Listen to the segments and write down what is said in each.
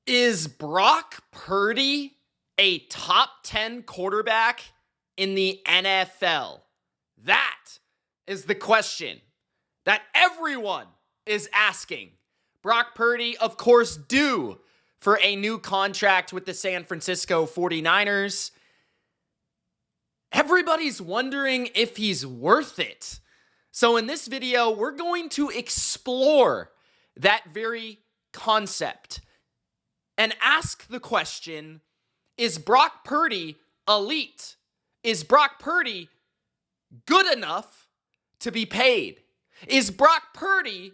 Is Brock Purdy a top 10 quarterback in the NFL? That is the question that everyone is asking. Brock Purdy, of course, due for a new contract with the San Francisco 49ers. Everybody's wondering if he's worth it. So in this video, we're going to explore that very concept and ask the question, is Brock Purdy elite? Is Brock Purdy good enough to be paid? Is Brock Purdy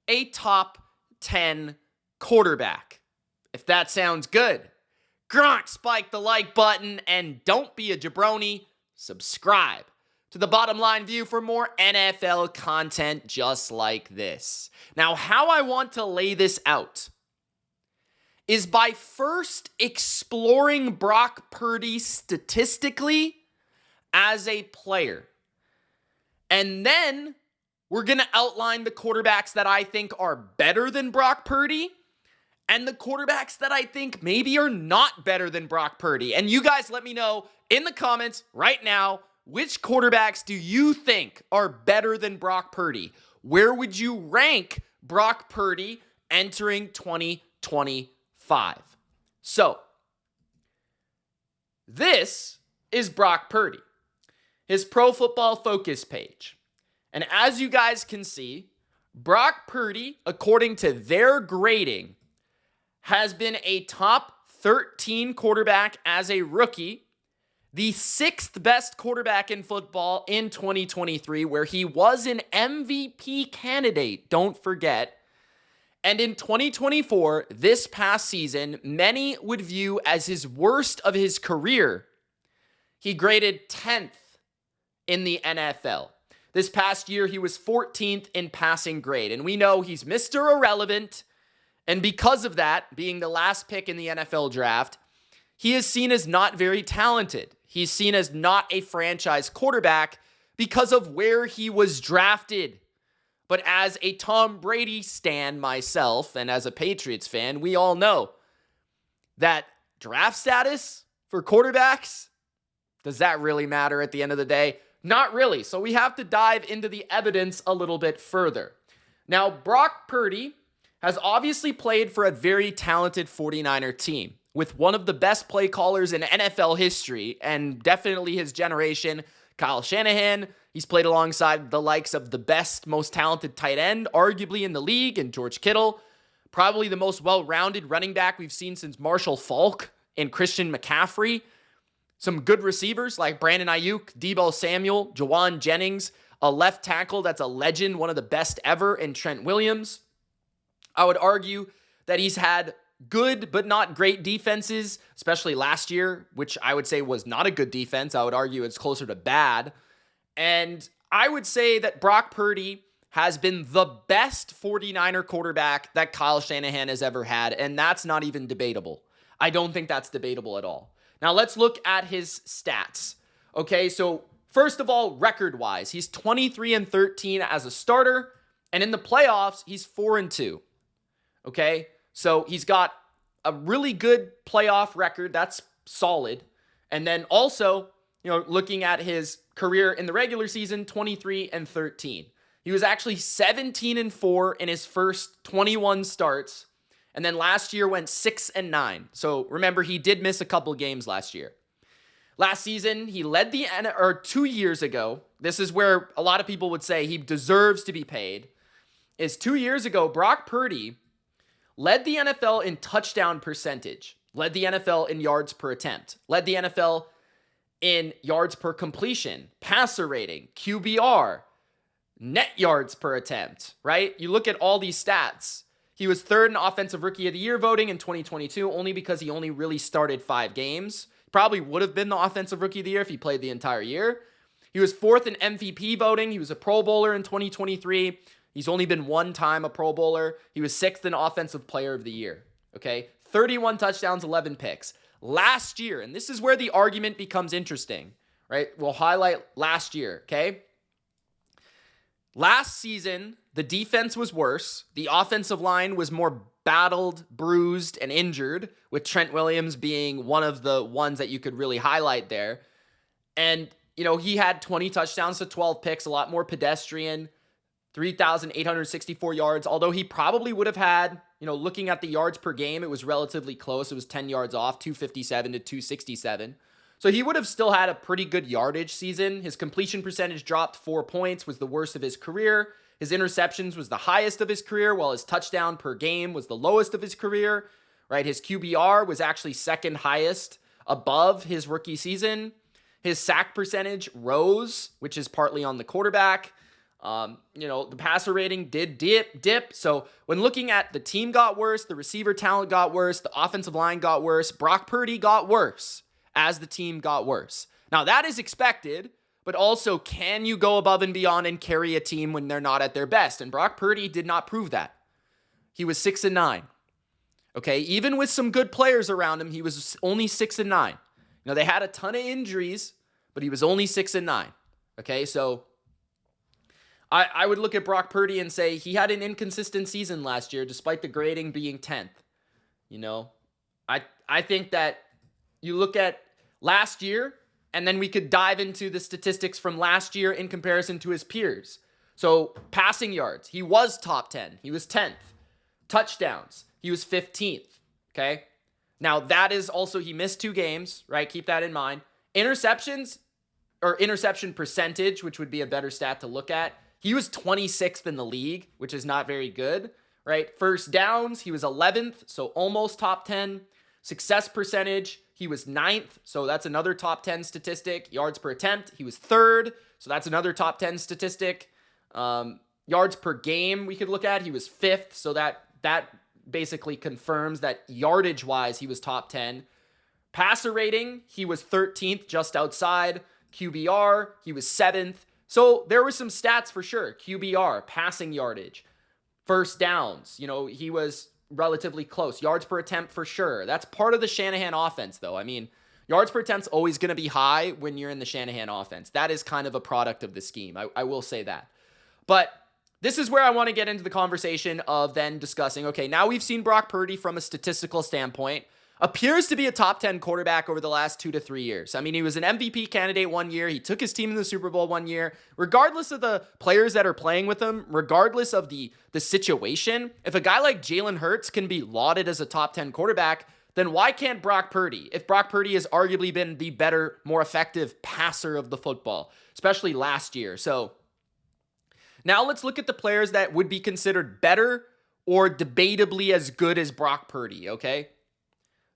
a top 10 quarterback? If that sounds good, Gronk, spike the like button, and don't be a jabroni. Subscribe to the Bottom Line View for more NFL content just like this. Now, how I want to lay this out is by first exploring Brock Purdy statistically as a player. And then we're going to outline the quarterbacks that I think are better than Brock Purdy and the quarterbacks that I think maybe are not better than Brock Purdy. And you guys let me know in the comments right now, which quarterbacks do you think are better than Brock Purdy? Where would you rank Brock Purdy entering 2025? So, this is Brock Purdy, his Pro Football Focus page. And as you guys can see, Brock Purdy, according to their grading, has been a top 13 quarterback as a rookie, the 6th best quarterback in football in 2023, where he was an MVP candidate, don't forget. And in 2024, this past season, many would view as his worst of his career. He graded 10th in the NFL. This past year, he was 14th in passing grade. And we know he's Mr. Irrelevant. And because of that, being the last pick in the NFL draft, he is seen as not very talented. He's seen as not a franchise quarterback because of where he was drafted. But as a Tom Brady stan myself, and as a Patriots fan, we all know that draft status for quarterbacks, does that really matter at the end of the day? Not really. So we have to dive into the evidence a little bit further. Now, Brock Purdy has obviously played for a very talented 49er team with one of the best play callers in NFL history and definitely his generation, Kyle Shanahan. He's played alongside the likes of the best, most talented tight end, arguably in the league, and George Kittle. Probably the most well-rounded running back we've seen since Marshall Faulk and Christian McCaffrey. Some good receivers like Brandon Ayuk, Deebo Samuel, Jawan Jennings, a left tackle that's a legend, one of the best ever, in Trent Williams. I would argue that he's had good but not great defenses, especially last year, which I would say was not a good defense. I would argue it's closer to bad. And I would say that Brock Purdy has been the best 49er quarterback that Kyle Shanahan has ever had, and that's not even debatable. I don't think that's debatable at all. Now let's look at his stats. Okay, so first of all, record-wise, he's 23-13 as a starter, and in the playoffs, he's 4-2. Okay, so he's got a really good playoff record. That's solid. And then also, looking at his career in the regular season, 23-13. He was actually 17-4 in his first 21 starts. And then last year went 6-9. So remember, he did miss a couple games last year. Last season, he led 2 years ago. This is where a lot of people would say he deserves to be paid. Is 2 years ago, Brock Purdy led the NFL in touchdown percentage, led the NFL in yards per attempt, led the NFL in yards per completion, passer rating, QBR, net yards per attempt, right? You look at all these stats. He was third in Offensive Rookie of the Year voting in 2022, only because he only really started 5 games. Probably would have been the Offensive Rookie of the Year if he played the entire year. He was fourth in MVP voting. He was a Pro Bowler in 2023. He's only been one time a Pro Bowler. He was 6th in Offensive Player of the Year, okay? 31 touchdowns, 11 picks. Last year, and this is where the argument becomes interesting, right? We'll highlight last year, okay? Last season, the defense was worse. The offensive line was more battled, bruised, and injured, with Trent Williams being one of the ones that you could really highlight there. And, he had 20 touchdowns to 12 picks, a lot more pedestrian, 3,864 yards, although he probably would have had, looking at the yards per game, it was relatively close. It was 10 yards off, 257 to 267. So he would have still had a pretty good yardage season. His completion percentage dropped 4 points, was the worst of his career. His interceptions was the highest of his career, while his touchdown per game was the lowest of his career, right? His QBR was actually second highest above his rookie season. His sack percentage rose, which is partly on the quarterback. The passer rating did dip. So when looking at the team got worse, the receiver talent got worse, the offensive line got worse, Brock Purdy got worse as the team got worse. Now that is expected, but also can you go above and beyond and carry a team when they're not at their best? And Brock Purdy did not prove that. He was 6-9. Okay, even with some good players around him, he was only 6-9. They had a ton of injuries, but he was only 6-9. Okay, so I would look at Brock Purdy and say he had an inconsistent season last year, despite the grading being 10th. I think that you look at last year, and then we could dive into the statistics from last year in comparison to his peers. So passing yards, he was top 10. He was 10th. Touchdowns, he was 15th. Okay. Now that is also, he missed 2 games, right? Keep that in mind. Interceptions, or interception percentage, which would be a better stat to look at. He was 26th in the league, which is not very good, right? First downs, he was 11th, so almost top 10. Success percentage, he was 9th, so that's another top 10 statistic. Yards per attempt, he was 3rd, so that's another top 10 statistic. Yards per game we could look at, he was 5th, so that basically confirms that yardage-wise he was top 10. Passer rating, he was 13th, just outside. QBR, he was 7th. So there were some stats for sure. QBR, passing yardage, first downs, he was relatively close. Yards per attempt for sure. That's part of the Shanahan offense, though. I mean, yards per attempt's always going to be high when you're in the Shanahan offense. That is kind of a product of the scheme. I will say that. But this is where I want to get into the conversation of then discussing, okay, now we've seen Brock Purdy from a statistical standpoint. Appears to be a top 10 quarterback over the last 2 to 3 years. I mean, he was an MVP candidate one year. He took his team in the Super Bowl one year. Regardless of the players that are playing with him, regardless of the situation, if a guy like Jalen Hurts can be lauded as a top 10 quarterback, then why can't Brock Purdy? If Brock Purdy has arguably been the better, more effective passer of the football, especially last year. So now let's look at the players that would be considered better or debatably as good as Brock Purdy, okay?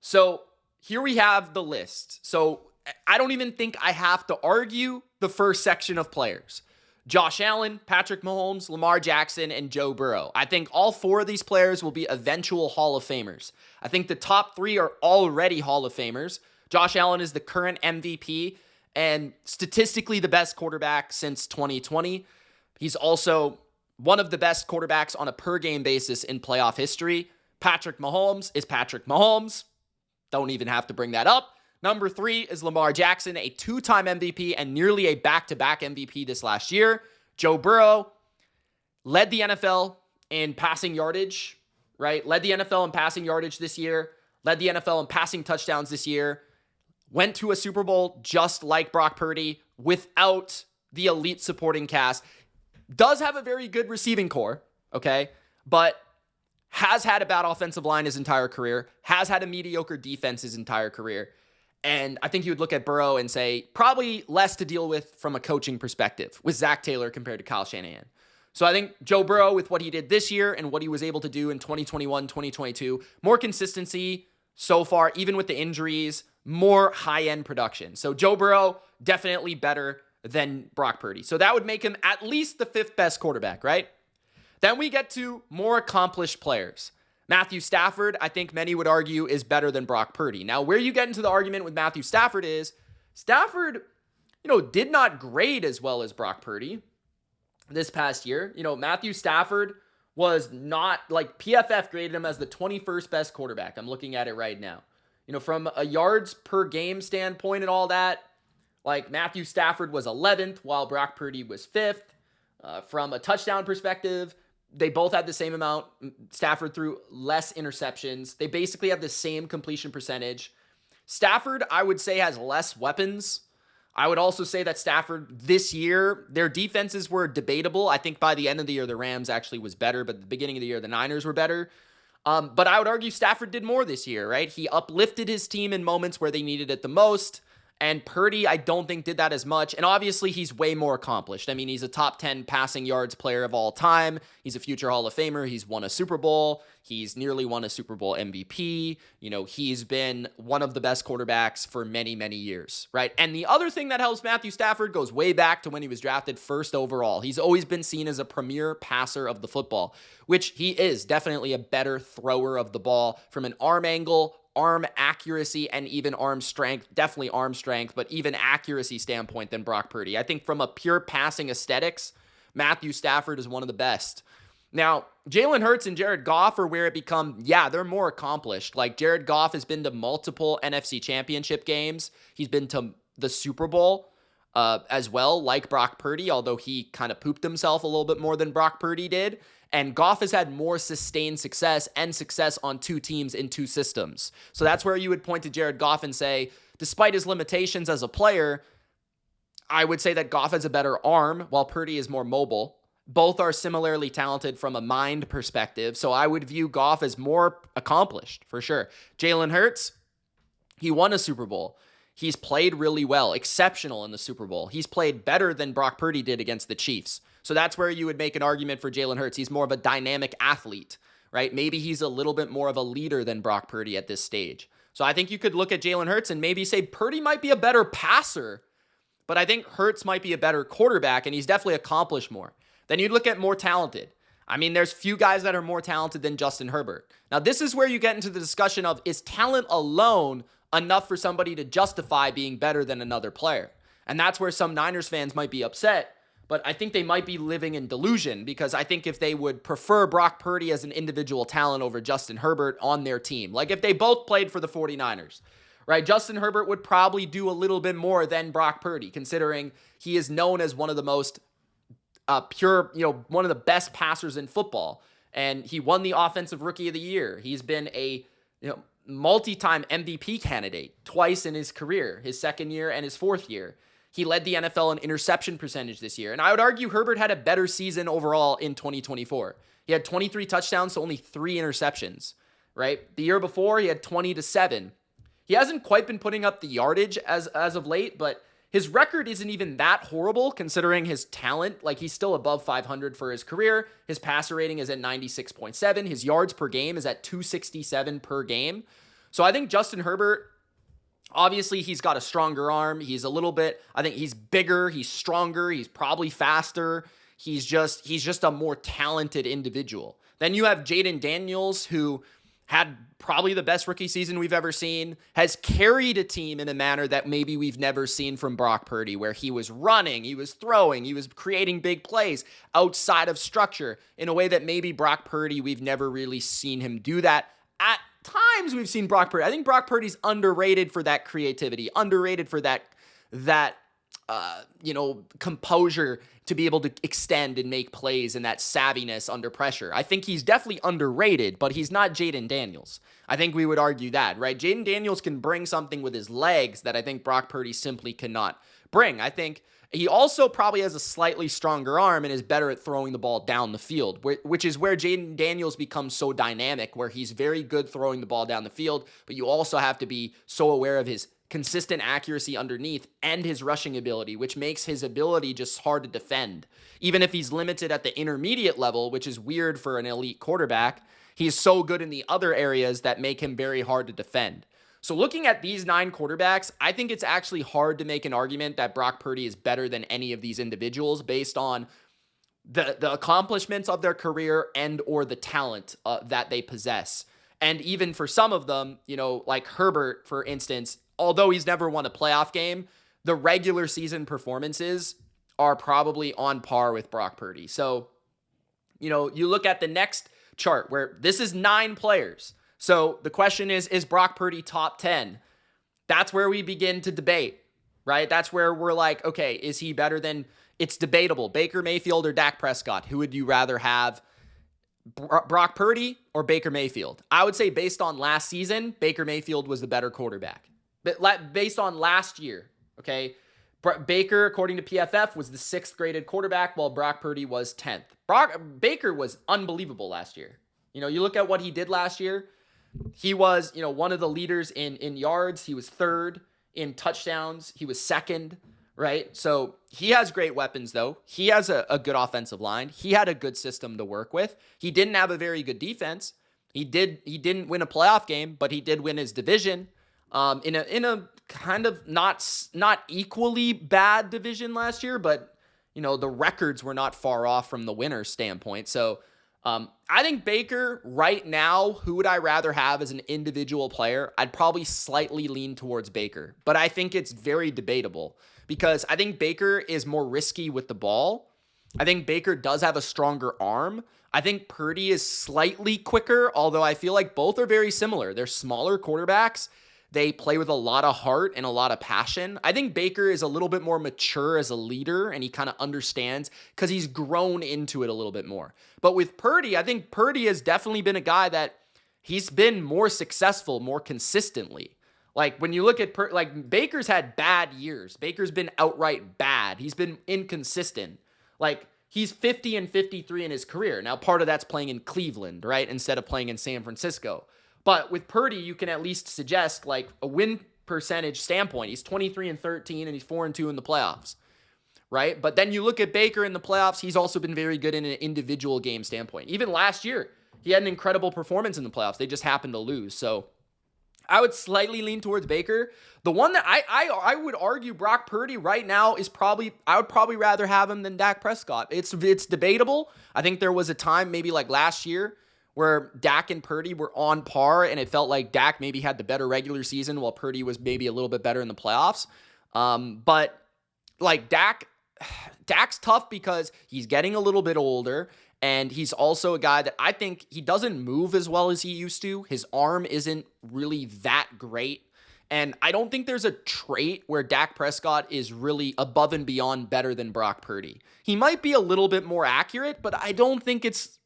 So here we have the list. So I don't even think I have to argue the first section of players. Josh Allen, Patrick Mahomes, Lamar Jackson, and Joe Burrow. I think all 4 of these players will be eventual Hall of Famers. I think the top 3 are already Hall of Famers. Josh Allen is the current MVP and statistically the best quarterback since 2020. He's also one of the best quarterbacks on a per-game basis in playoff history. Patrick Mahomes is Patrick Mahomes. Don't even have to bring that up. Number 3 is Lamar Jackson, a 2-time MVP and nearly a back-to-back MVP this last year. Joe Burrow led the NFL in passing yardage, right? Led the NFL in passing yardage this year. Led the NFL in passing touchdowns this year. Went to a Super Bowl just like Brock Purdy without the elite supporting cast. Does have a very good receiving core, okay? But has had a bad offensive line his entire career, has had a mediocre defense his entire career. And I think you would look at Burrow and say probably less to deal with from a coaching perspective with Zach Taylor compared to Kyle Shanahan. So I think Joe Burrow, with what he did this year and what he was able to do in 2021, 2022, more consistency so far, even with the injuries, more high-end production. So Joe Burrow, definitely better than Brock Purdy. So that would make him at least the 5th best quarterback, right? Then we get to more accomplished players. Matthew Stafford, I think many would argue, is better than Brock Purdy. Now, where you get into the argument with Matthew Stafford is, Stafford, did not grade as well as Brock Purdy this past year. Matthew Stafford was not, PFF graded him as the 21st best quarterback. I'm looking at it right now. From a yards per game standpoint and all that, Matthew Stafford was 11th, while Brock Purdy was 5th. From a touchdown perspective, They both had the same amount. Stafford threw less interceptions. They basically have the same completion percentage. Stafford, I would say, has less weapons. I would also say that Stafford this year, their defenses were debatable. I think by the end of the year, the Rams actually was better, but at the beginning of the year, the Niners were better. But I would argue Stafford did more this year, right? He uplifted his team in moments where they needed it the most. And Purdy, I don't think, did that as much. And obviously, he's way more accomplished. I mean, he's a top 10 passing yards player of all time. He's a future Hall of Famer. He's won a Super Bowl. He's nearly won a Super Bowl MVP. He's been one of the best quarterbacks for many, many years, right? And the other thing that helps Matthew Stafford goes way back to when he was drafted first overall. He's always been seen as a premier passer of the football, which he is definitely a better thrower of the ball from an arm angle, arm accuracy, and even arm strength, definitely arm strength, but even accuracy standpoint than Brock Purdy. I think from a pure passing aesthetics, Matthew Stafford is one of the best. Now, Jalen Hurts and Jared Goff are where it they're more accomplished. Like Jared Goff has been to multiple NFC championship games. He's been to the Super Bowl as well, like Brock Purdy, although he kind of pooped himself a little bit more than Brock Purdy did. And Goff has had more sustained success and success on two teams in two systems. So that's where you would point to Jared Goff and say, despite his limitations as a player, I would say that Goff has a better arm while Purdy is more mobile. Both are similarly talented from a mind perspective. So I would view Goff as more accomplished for sure. Jalen Hurts, he won a Super Bowl. He's played really well, exceptional in the Super Bowl. He's played better than Brock Purdy did against the Chiefs. So that's where you would make an argument for Jalen Hurts. He's more of a dynamic athlete, right? Maybe he's a little bit more of a leader than Brock Purdy at this stage. So I think you could look at Jalen Hurts and maybe say Purdy might be a better passer, but I think Hurts might be a better quarterback, and he's definitely accomplished more. Then you'd look at more talented. I mean, there's few guys that are more talented than Justin Herbert. Now, this is where you get into the discussion of, is talent alone enough for somebody to justify being better than another player? And that's where some Niners fans might be upset, but I think they might be living in delusion, because I think if they would prefer Brock Purdy as an individual talent over Justin Herbert on their team, like if they both played for the 49ers, right? Justin Herbert would probably do a little bit more than Brock Purdy, considering he is known as one of the most pure, one of the best passers in football. And he won the Offensive Rookie of the Year. He's been a, multi-time MVP candidate twice in his career, his second year and his fourth year. He led the NFL in interception percentage this year. And I would argue Herbert had a better season overall in 2024. He had 23 touchdowns to only 3 interceptions, right? The year before, he had 20-7. He hasn't quite been putting up the yardage as of late, but his record isn't even that horrible considering his talent. Like, he's still above 500 for his career. His passer rating is at 96.7. His yards per game is at 267 per game. So I think Justin Herbert, obviously, he's got a stronger arm. He's a little bit, I think he's bigger, he's stronger, he's probably faster. He's just a more talented individual. Then you have Jaden Daniels, who had probably the best rookie season we've ever seen, has carried a team in a manner that maybe we've never seen from Brock Purdy, where he was running, he was throwing, he was creating big plays outside of structure in a way that maybe Brock Purdy, we've never really seen him do that. At times we've seen Brock Purdy. I think Brock Purdy's underrated for that creativity, underrated for that composure to be able to extend and make plays and that savviness under pressure. I think he's definitely underrated, but he's not Jaden Daniels. I think we would argue that, right? Jaden Daniels can bring something with his legs that I think Brock Purdy simply cannot bring. I think he also probably has a slightly stronger arm and is better at throwing the ball down the field, which is where Jaden Daniels becomes so dynamic, where he's very good throwing the ball down the field, but you also have to be so aware of his consistent accuracy underneath and his rushing ability, which makes his ability just hard to defend. Even if he's limited at the intermediate level, which is weird for an elite quarterback, he's so good in the other areas that make him very hard to defend. So looking at these 9 quarterbacks, I think it's actually hard to make an argument that Brock Purdy is better than any of these individuals based on the accomplishments of their career and or the talent that they possess. And even for some of them, like Herbert, for instance, although he's never won a playoff game, the regular season performances are probably on par with Brock Purdy. So, you look at the next chart where this is 9 players. So the question is Brock Purdy top 10? That's where we begin to debate, right? That's where we're like, okay, is he better than, it's debatable, Baker Mayfield or Dak Prescott? Who would you rather have Brock Purdy or Baker Mayfield? I would say based on last season, Baker Mayfield was the better quarterback. But based on last year, okay, Baker, according to PFF, was the 6th graded quarterback, while Brock Purdy was 10th. Baker was unbelievable last year. You look at what he did last year. He was, one of the leaders in yards. He was 3rd in touchdowns. He was 2nd, right? So he has great weapons, though. He has a good offensive line. He had a good system to work with. He didn't have a very good defense. He didn't win a playoff game, but he did win his division. In a kind of not equally bad division last year, but the records were not far off from the winner's standpoint. So I think Baker right now, who would I rather have as an individual player? I'd probably slightly lean towards Baker, but I think it's very debatable because I think Baker is more risky with the ball. I think Baker does have a stronger arm. I think Purdy is slightly quicker, although I feel like both are very similar. They're smaller quarterbacks. They play with a lot of heart and a lot of passion. I think Baker is a little bit more mature as a leader, and he kind of understands because he's grown into it a little bit more. But with Purdy, I think Purdy has definitely been a guy that he's been more successful, more consistently. Like when you look at Baker's had bad years. Baker's been outright bad. He's been inconsistent. Like he's 50 and 53 in his career. Now part of that's playing in Cleveland, right? Instead of playing in San Francisco. But with Purdy, you can at least suggest like a win percentage standpoint. He's 23 and 13 and he's 4 and 2 in the playoffs, right? But then you look at Baker in the playoffs, he's also been very good in an individual game standpoint. Even last year, he had an incredible performance in the playoffs. They just happened to lose. So I would slightly lean towards Baker. The one that I would argue Brock Purdy right now is I would probably rather have him than Dak Prescott. It's debatable. I think there was a time maybe like last year where Dak and Purdy were on par, and it felt like Dak maybe had the better regular season while Purdy was maybe a little bit better in the playoffs. But like Dak's tough because he's getting a little bit older, and he's also a guy that I think he doesn't move as well as he used to. His arm isn't really that great. And I don't think there's a trait where Dak Prescott is really above and beyond better than Brock Purdy. He might be a little bit more accurate, but I don't think it's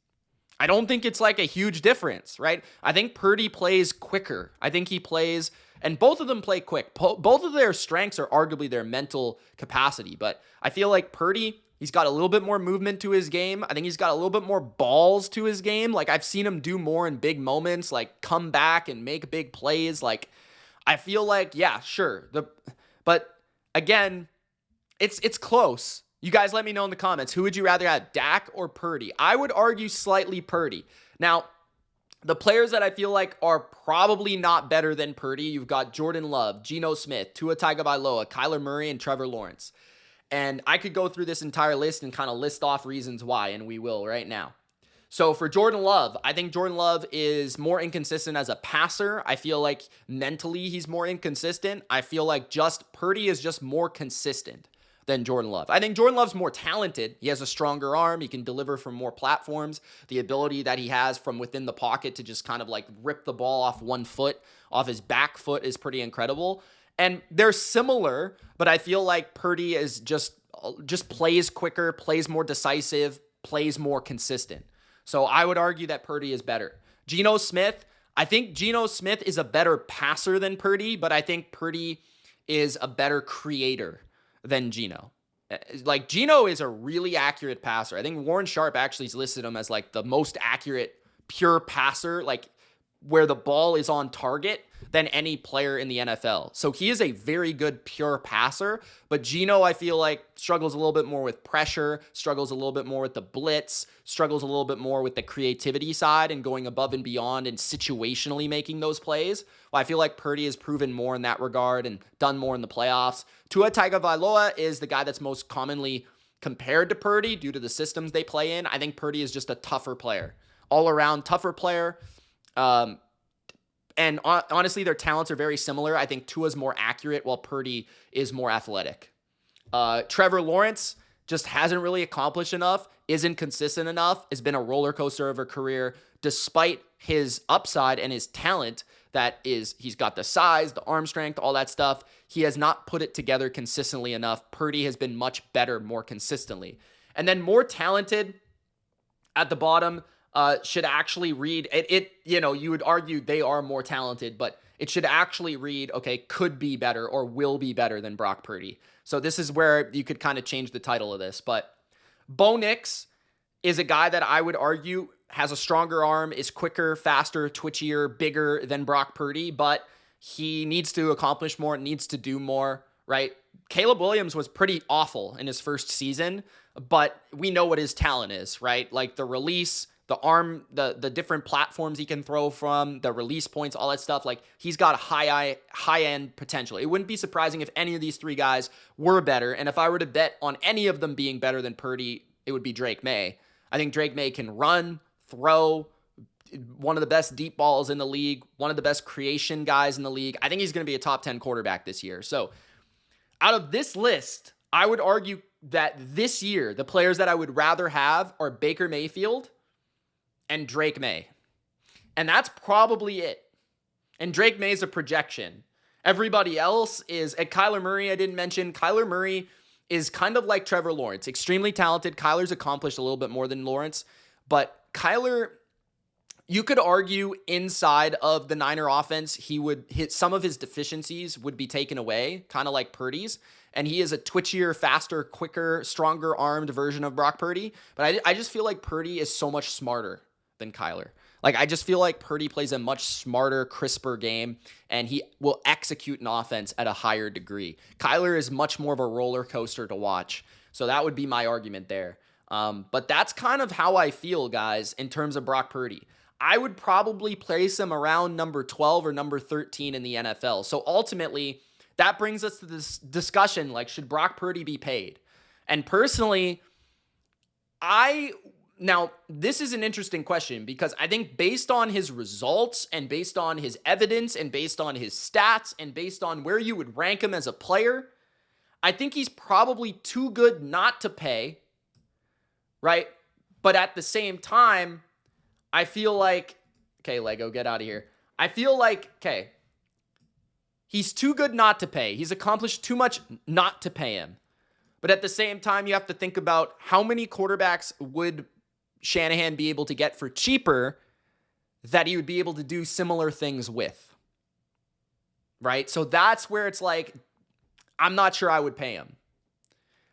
like a huge difference, right? I think Purdy plays quicker. I think he plays, and both of them play quick. Both of their strengths are arguably their mental capacity, but I feel like Purdy, he's got a little bit more movement to his game. I think he's got a little bit more balls to his game. Like I've seen him do more in big moments, like come back and make big plays. Like I feel like, yeah, sure. But again, it's close. You guys let me know in the comments. Who would you rather have, Dak or Purdy? I would argue slightly Purdy. Now, the players that I feel like are probably not better than Purdy, you've got Jordan Love, Geno Smith, Tua Tagovailoa, Kyler Murray, and Trevor Lawrence. And I could go through this entire list and kind of list off reasons why, and we will right now. So for Jordan Love, I think Jordan Love is more inconsistent as a passer. I feel like mentally he's more inconsistent. I feel like Purdy is just more consistent than Jordan Love. I think Jordan Love's more talented. He has a stronger arm. He can deliver from more platforms. The ability that he has from within the pocket to just kind of like rip the ball off one foot, off his back foot is pretty incredible. And they're similar, but I feel like Purdy is just plays quicker, plays more decisive, plays more consistent. So I would argue that Purdy is better. Geno Smith, I think Geno Smith is a better passer than Purdy, but I think Purdy is a better creator than Geno. Like Geno is a really accurate passer. I think Warren Sharp actually listed him as like the most accurate pure passer, like where the ball is on target than any player in the NFL. So he is a very good pure passer, but Geno, I feel like, struggles a little bit more with pressure, struggles a little bit more with the blitz, struggles a little bit more with the creativity side and going above and beyond and situationally making those plays. Well, I feel like Purdy has proven more in that regard and done more in the playoffs. Tua Tagovailoa is the guy that's most commonly compared to Purdy due to the systems they play in. I think Purdy is just a tougher player, all around tougher player. And honestly, their talents are very similar. I think Tua's more accurate while Purdy is more athletic. Trevor Lawrence just hasn't really accomplished enough, isn't consistent enough, has been a roller coaster of a career despite his upside and his talent. He's got the size, the arm strength, all that stuff. He has not put it together consistently enough. Purdy has been much better more consistently. And then more talented at the bottom, should actually read it. You would argue they are more talented, but it should actually read, okay, could be better or will be better than Brock Purdy. So this is where you could kind of change the title of this. But Bo Nix is a guy that I would argue has a stronger arm, is quicker, faster, twitchier, bigger than Brock Purdy, but he needs to accomplish more, needs to do more, right? Caleb Williams was pretty awful in his first season, but we know what his talent is, right? Like the release, the arm, the different platforms he can throw from, the release points, all that stuff. Like he's got high-end potential. It wouldn't be surprising if any of these three guys were better. And if I were to bet on any of them being better than Purdy, it would be Drake May. I think Drake May can run, throw, one of the best deep balls in the league, one of the best creation guys in the league. I think he's going to be a top 10 quarterback this year. So out of this list, I would argue that this year, the players that I would rather have are Baker Mayfield and Drake May. And that's probably it. And Drake May is a projection. Everybody else is, at Kyler Murray, I didn't mention. Kyler Murray is kind of like Trevor Lawrence, extremely talented. Kyler's accomplished a little bit more than Lawrence, but Kyler, you could argue inside of the Niner offense, he would hit some of his deficiencies would be taken away, kind of like Purdy's. And he is a twitchier, faster, quicker, stronger armed version of Brock Purdy. But I just feel like Purdy is so much smarter than Kyler. Like, I just feel like Purdy plays a much smarter, crisper game, and he will execute an offense at a higher degree. Kyler is much more of a roller coaster to watch. So that would be my argument there. But that's kind of how I feel, guys, in terms of Brock Purdy. I would probably place him around number 12 or number 13 in the NFL. So ultimately, that brings us to this discussion, like, should Brock Purdy be paid? And personally, now, this is an interesting question because I think based on his results and based on his evidence and based on his stats and based on where you would rank him as a player, I think he's probably too good not to pay, right? But at the same time, I feel like, okay, Lego, get out of here. I feel like, okay, he's too good not to pay. He's accomplished too much not to pay him. But at the same time, you have to think about how many quarterbacks would Shanahan be able to get for cheaper that he would be able to do similar things with, right? So that's where it's like, I'm not sure I would pay him,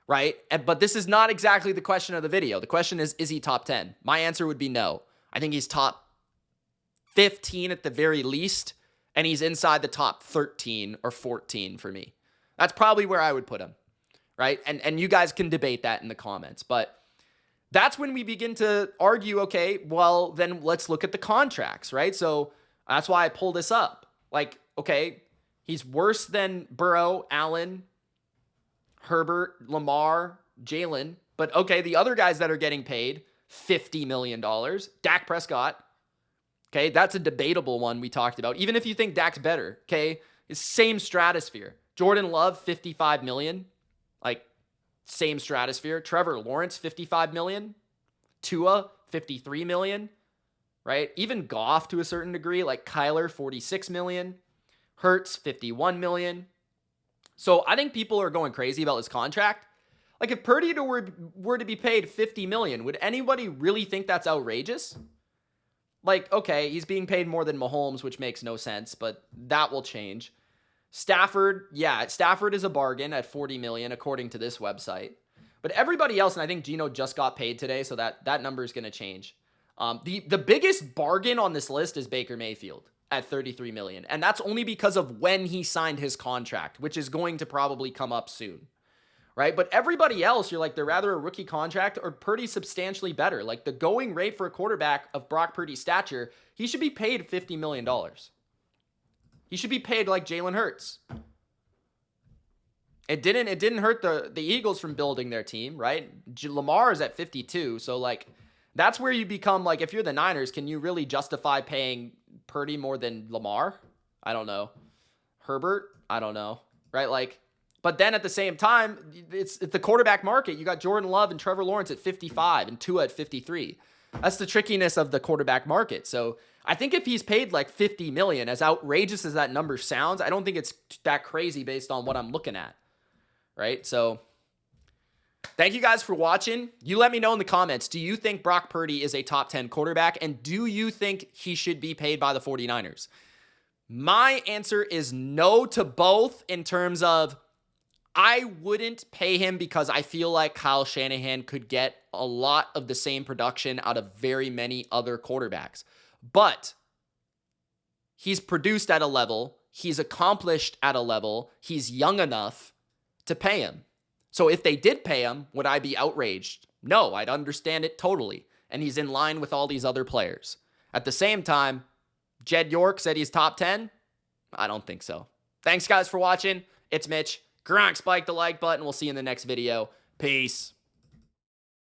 right? But this is not exactly the question of the video. The question is he top 10? My answer would be no. I think he's top 15 at the very least, and he's inside the top 13 or 14 for me. That's probably where I would put him, right? And you guys can debate that in the comments, but that's when we begin to argue, okay, well, then let's look at the contracts, right? So that's why I pulled this up. Like, okay, he's worse than Burrow, Allen, Herbert, Lamar, Jalen. But okay, the other guys that are getting paid $50 million, Dak Prescott, okay, that's a debatable one we talked about. Even if you think Dak's better, okay, it's same stratosphere. Jordan Love, $55 million, like, same stratosphere. Trevor Lawrence, $55 million. Tua, $53 million, right? Even Goff to a certain degree, like Kyler, $46 million. Hurts, $51 million. So I think people are going crazy about his contract. Like, if Purdy were to be paid $50 million, would anybody really think that's outrageous? Like, okay, he's being paid more than Mahomes, which makes no sense, but that will change. Stafford, yeah, Stafford is a bargain at $40 million, according to this website. But everybody else, and I think Geno just got paid today, so that number is going to change. The biggest bargain on this list is Baker Mayfield at $33 million, and that's only because of when he signed his contract, which is going to probably come up soon, right? But everybody else, you're like, they're rather a rookie contract or pretty substantially better. Like, the going rate for a quarterback of Brock Purdy's stature, he should be paid $50 million. He should be paid like Jalen Hurts. It didn't hurt the Eagles from building their team, right? Lamar is at 52, so like that's where you become like, if you're the Niners, can you really justify paying Purdy more than Lamar? I don't know. Herbert? I don't know, right? Like, but then at the same time, it's the quarterback market. You got Jordan Love and Trevor Lawrence at 55 and Tua at 53. That's the trickiness of the quarterback market. So I think if he's paid like $50 million, as outrageous as that number sounds, I don't think it's that crazy based on what I'm looking at, right? So Thank you guys for watching. You let me know in the comments. Do you think Brock Purdy is a top 10 quarterback? And do you think he should be paid by the 49ers? My answer is no to both in terms of I wouldn't pay him because I feel like Kyle Shanahan could get a lot of the same production out of very many other quarterbacks. But he's produced at a level, he's accomplished at a level, he's young enough to pay him. So if they did pay him, would I be outraged? No, I'd understand it totally. And he's in line with all these other players. At the same time, Jed York said he's top 10. I don't think so. Thanks, guys, for watching. It's Mitch. Gronk, spike the like button. We'll see you in the next video. Peace.